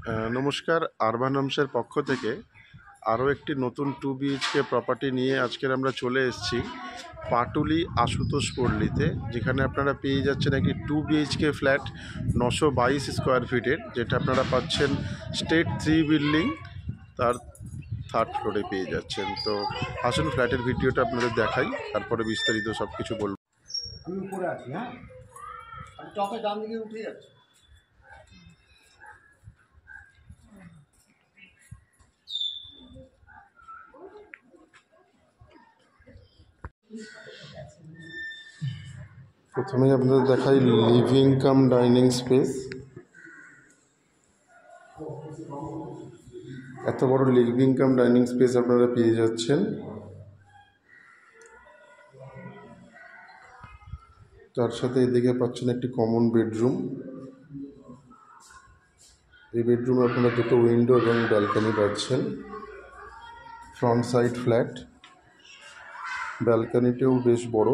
নমস্কার, আরবান হোমসের পক্ষ থেকে আরও একটি নতুন 2 বিএইচকে প্রপার্টি নিয়ে আজকের আমরা চলে এসেছি পাটুলি আশুতোষ পল্লীতে, যেখানে আপনারা পেয়ে যাচ্ছেন একটি 2 বিএইচকে ফ্ল্যাট 922 স্কোয়ার ফিটের, যেটা আপনারা পাচ্ছেন স্টেট 3 বিল্ডিং, তার 3rd ফ্লোরে পেয়ে যাচ্ছেন। তো আসুন ফ্ল্যাটের ভিডিওটা আপনাদের দেখাই, তারপরে বিস্তারিত সব কিছু বলব। আমি উপরে আছি, হ্যাঁ, আমি টপে ডান দিকে উঠে যাচ্ছি। প্রথমেই আপনাদের দেখাই লিভিং কাম ডাইনিং স্পেস। এত বড় লিভিং কাম ডাইনিং স্পেস আপনারা পেয়ে যাচ্ছেন। তার সাথে এদিকে পাচ্ছেন একটি কমন বেডরুম। এই বেডরুমে আপনারা দুটো উইন্ডো এবং ব্যালকনি পাচ্ছেন। ফ্রন্ট সাইড ফ্ল্যাট, ব্যালকনিটাও বেশ বড়।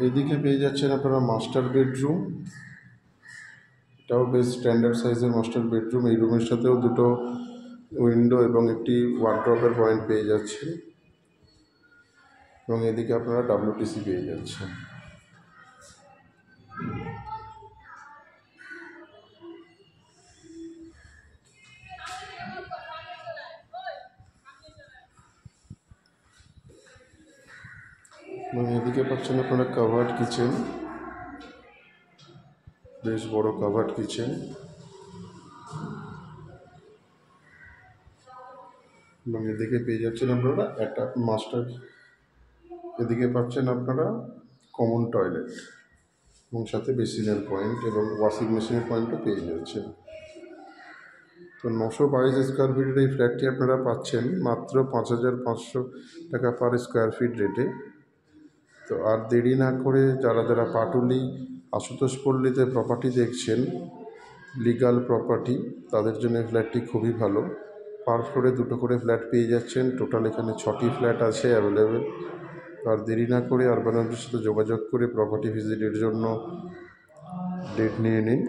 এদিকে পেয়ে যাচ্ছেন আপনারা মাস্টার বেডরুম। এটাও বেশ স্ট্যান্ডার্ড সাইজের মাস্টার বেডরুম। এই রুমের সাথেও দুটো উইন্ডো এবং একটি ওয়ার্ড্রপের পয়েন্ট পেয়ে যাচ্ছেন, এবং এদিকে আপনারা WTC পেয়ে যাচ্ছেন। এবং এদিকে পাচ্ছেন আপনারা কাভার্ড কিচেন, বেশ বড় কাভার্ড কিচেন। এবং এদিকে পেয়ে যাচ্ছেন আপনারা একটা মাস্টার, এদিকে পাচ্ছেন আপনারা কমন টয়লেট এবং সাথে বেসিনের পয়েন্ট এবং ওয়াশিং মেশিনের পয়েন্টও পেয়ে যাচ্ছেন। তো 922 স্কোয়ার ফিটের এই ফ্ল্যাটটি আপনারা পাচ্ছেন মাত্র 5,500 টাকা পার স্কোয়ার ফিট রেটে। তো আর দেরি না করে যারা পাটুলি আশুতোষ পল্লীতে প্রপার্টি দেখছেন, লিগাল প্রপার্টি, তাদের জন্য ফ্ল্যাটটি খুবই ভালো। পার ফ্লোরে দুটো করে ফ্ল্যাট পেয়ে যাচ্ছেন। টোটাল এখানে 6টি ফ্ল্যাট আছে অ্যাভেলেবেল। আর দেরি না করে আরবান হোমসের সাথে যোগাযোগ করে প্রপার্টি ভিজিটের জন্য ডেট নিয়ে নিন।